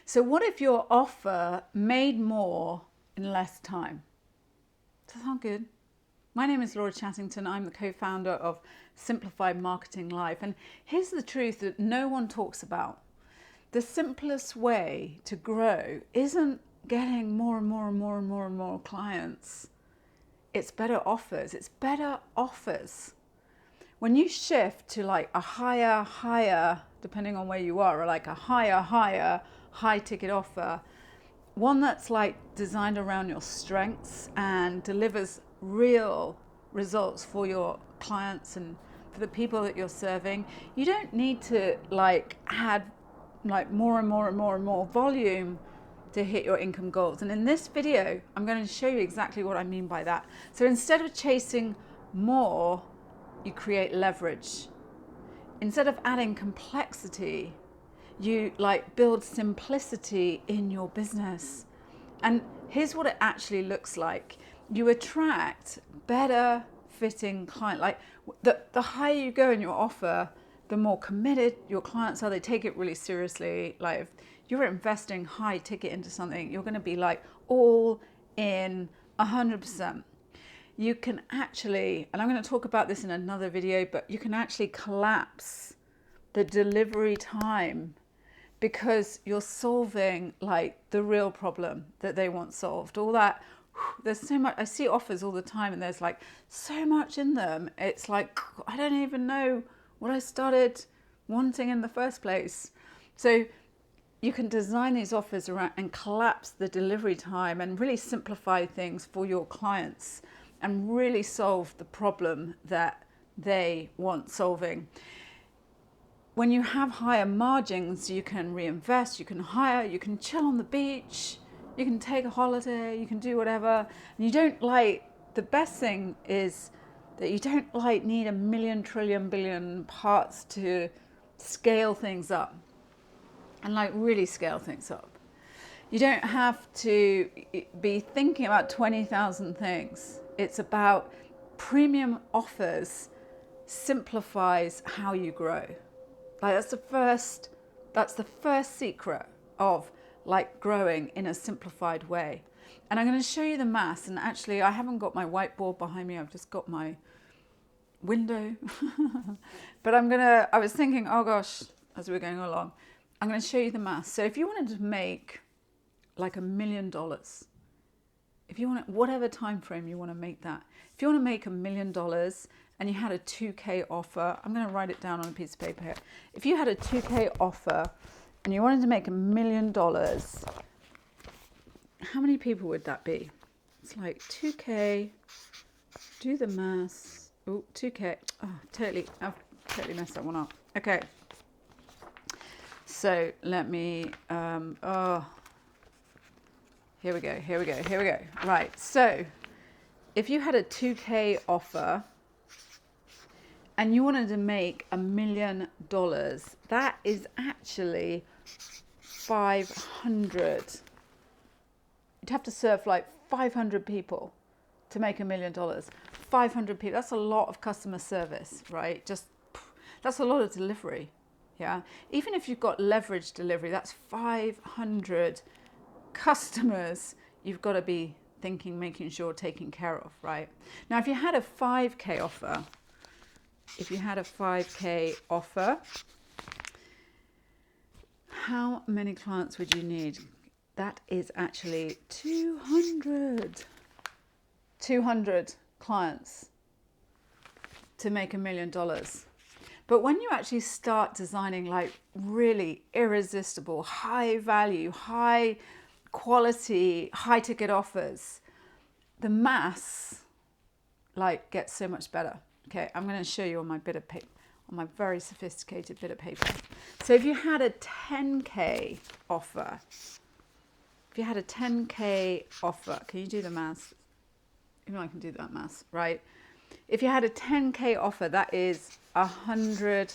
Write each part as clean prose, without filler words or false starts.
So what if your offer made more in less time? Does that sound good? My name is Laura Chattington. I'm the co-founder of Simplified Marketing Life. And here's the truth that no one talks about. The simplest way to grow isn't getting more and more and more and more and more clients. It's better offers. It's better offers. When you shift to like a higher, depending on where you are, or like a higher, high ticket offer, one that's like designed around your strengths and delivers real results for your clients and for the people that you're serving, you don't need to like add like more and more and more and more volume to hit your income goals. And in this video, I'm going to show you exactly what I mean by that. So instead of chasing more, you create leverage. Instead of adding complexity, you like build simplicity in your business. And here's what it actually looks like. You attract better fitting client. Like the higher you go in your offer, the more committed your clients are. They take it really seriously. Like if you're investing high ticket into something, you're going to be like all in 100%. You can actually, and I'm going to talk about this in another video, but you can actually collapse the delivery time because you're solving like the real problem that they want solved. All that, there's so much, I see offers all the time and there's like so much in them. It's like, I don't even know what I started wanting in the first place. So you can design these offers around and collapse the delivery time and really simplify things for your clients and really solve the problem that they want solving. When you have higher margins, you can reinvest, you can hire, you can chill on the beach, you can take a holiday, you can do whatever. And you don't like, the best thing is that you don't like need a million, trillion, billion parts to scale things up and like really scale things up. You don't have to be thinking about 20,000 things. It's about premium offers simplifies how you grow. Like that's the first secret of like growing in a simplified way. And I'm going to show you the maths. And actually I haven't got my whiteboard behind me. I've just got my window. But I was thinking, oh gosh, as we're going along, I'm going to show you the maths. So if you wanted to make like $1 million, if you want whatever time frame you want to make that, if you want to make $1 million and you had a 2K offer, I'm going to write it down on a piece of paper here. If you had a 2K offer and you wanted to make $1 million, how many people would that be? It's like 2K, do the maths. Oh, 2K. Oh, I've totally messed that one up. Okay. So let me, here we go. Right, so if you had a 2K offer and you wanted to make $1 million, that is actually 500. You'd have to serve like 500 people to make $1 million. 500 people, that's a lot of customer service, right? That's a lot of delivery, yeah? Even if you've got leverage delivery, that's 500 customers you've got to be thinking, making sure, taking care of, right? Now, if you had a 5K offer, how many clients would you need? That is actually 200 clients to make $1 million. But when you actually start designing like really irresistible, high value, high quality, high ticket offers, the maths like gets so much better. Okay, I'm going to show you on my bit of paper, on my very sophisticated bit of paper. So if you had a 10K offer, can you do the maths? Even I can do that maths, right? If you had a 10K offer, that is 100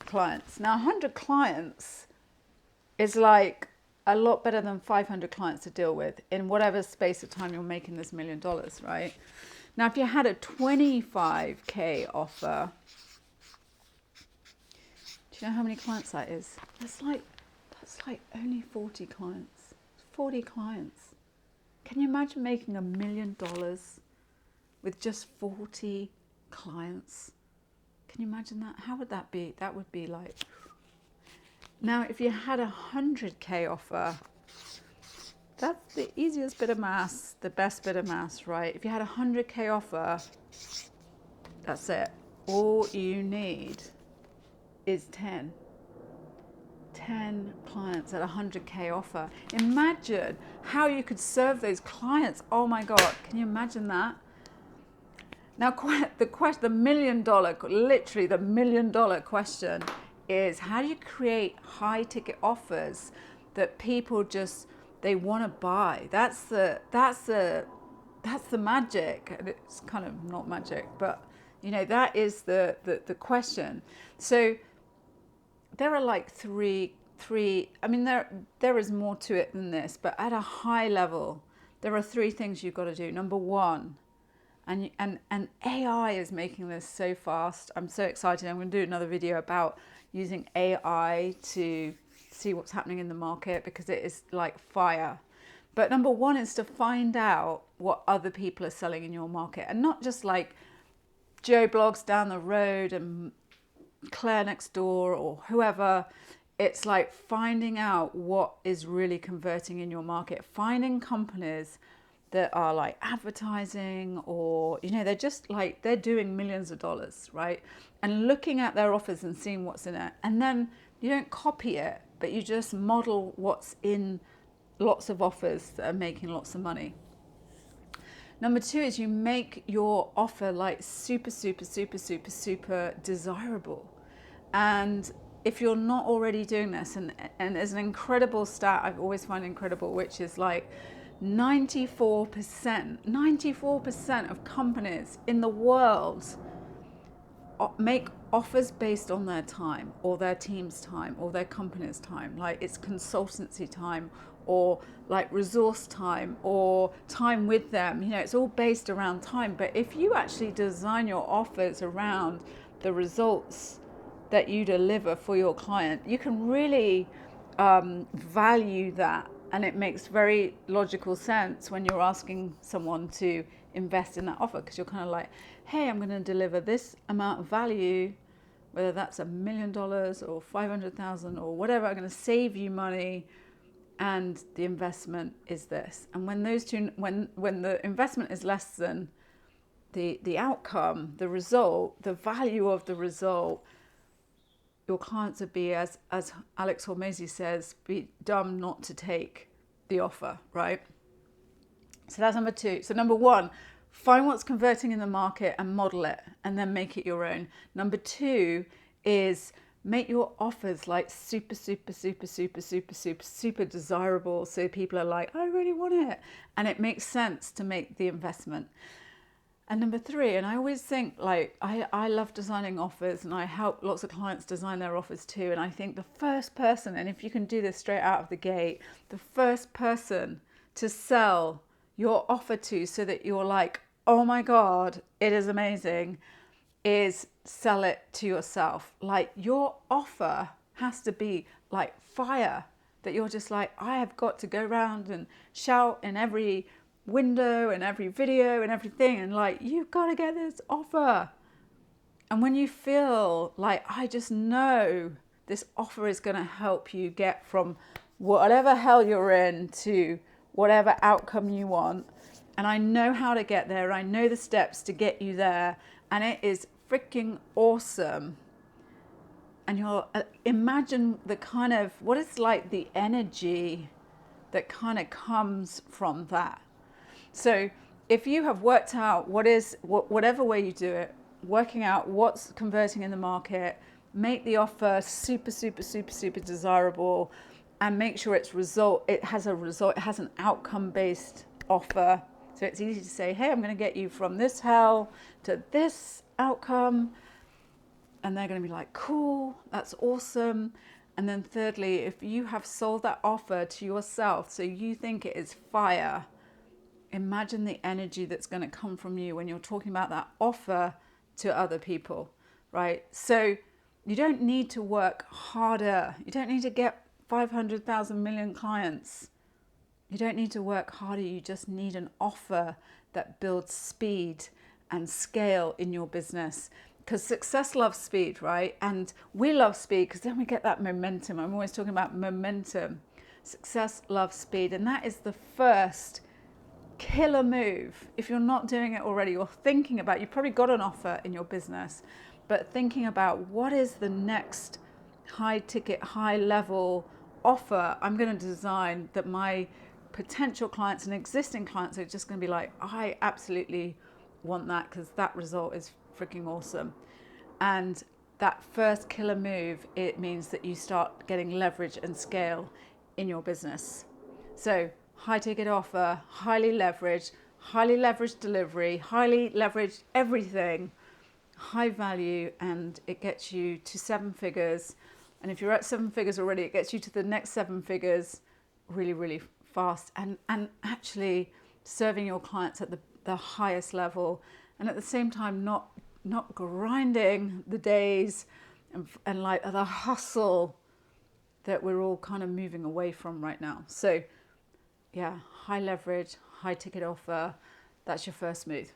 clients. Now 100 clients is like a lot better than 500 clients to deal with in whatever space of time you're making this $1 million, right? Now, if you had a 25K offer, do you know how many clients that is? It's like That's like only 40 clients. 40 clients. Can you imagine making $1 million with just 40 clients? Can you imagine that? How would that be? That would be like... Now, if you had 100K offer, that's the easiest bit of maths, the best bit of maths, right? If you had 100K offer, that's it. All you need is 10 clients at 100K offer. Imagine how you could serve those clients. Oh my God, can you imagine that? Now, the $1 million, literally the $1 million question is, how do you create high ticket offers that people just, they want to buy? That's the magic. And it's kind of not magic, but you know, that is the question. So there are like three, I mean, there is more to it than this, but at a high level, there are three things you've got to do. Number one, and AI is making this so fast. I'm so excited. I'm going to do another video about using AI to see what's happening in the market, because it is like fire. But number one is to find out what other people are selling in your market, and not just like Joe Blogs down the road and Claire next door or whoever. It's like finding out what is really converting in your market, finding companies that are like advertising, or, you know, they're just like, they're doing millions of dollars, right? And looking at their offers and seeing what's in it. And then you don't copy it, but you just model what's in lots of offers that are making lots of money. Number two is you make your offer like super, super, super, super, super desirable. And if you're not already doing this, and there's an incredible stat I've always found incredible, which is like 94% of companies in the world make offers based on their time, or their team's time, or their company's time. Like it's consultancy time, or like resource time, or time with them. You know, it's all based around time. But if you actually design your offers around the results that you deliver for your client, you can really value that. And it makes very logical sense when you're asking someone to invest in that offer, because you're kind of like, hey, I'm going to deliver this amount of value, whether that's $1 million or 500,000 or whatever. I'm going to save you money, and the investment is this. And when those two, when the investment is less than the outcome, the result, the value of the result, your clients would be, as Alex Hormozy says, be dumb not to take the offer, right? So that's number two. So number one, find what's converting in the market and model it, and then make it your own. Number two is make your offers like super, super, super, super, super, super, super desirable, so people are like, I really want it, and it makes sense to make the investment. And number three, and I always think, like, I love designing offers, and I help lots of clients design their offers too. And I think the first person, and if you can do this straight out of the gate, the first person to sell your offer to, so that you're like, oh my God, it is amazing, is sell it to yourself. Like, your offer has to be like fire, that you're just like, I have got to go around and shout in every window and every video and everything, and like, you've got to get this offer. And when you feel like, I just know this offer is going to help you get from whatever hell you're in to whatever outcome you want, and I know how to get there, I know the steps to get you there, and it is freaking awesome. And you'll imagine the kind of, what it's like, the energy that kind of comes from that. So if you have worked out whatever way you do it, working out what's converting in the market, make the offer super, super, super, super desirable, and make sure it has an outcome-based offer. So it's easy to say, hey, I'm going to get you from this hell to this outcome. And they're going to be like, cool, that's awesome. And then thirdly, if you have sold that offer to yourself, so you think it is fire, imagine the energy that's going to come from you when you're talking about that offer to other people, right? So you don't need to work harder. You don't need to get 500,000 million clients. You don't need to work harder. You just need an offer that builds speed and scale in your business. Because success loves speed, right? And we love speed because then we get that momentum. I'm always talking about momentum. Success loves speed. And that is the first killer move. If you're not doing it already, or thinking about, you've probably got an offer in your business, but thinking about what is the next high ticket, high level offer I'm going to design that my potential clients and existing clients are just going to be like, I absolutely want that because that result is freaking awesome. And that first killer move, it means that you start getting leverage and scale in your business. So high ticket offer, highly leveraged delivery, highly leveraged everything, high value, and it gets you to 7 figures. And if you're at 7 figures already, it gets you to the next 7 figures really, really fast, and actually serving your clients at the highest level, and at the same time not grinding the days and like the hustle that we're all kind of moving away from right now. So yeah, high leverage, high ticket offer, that's your first move.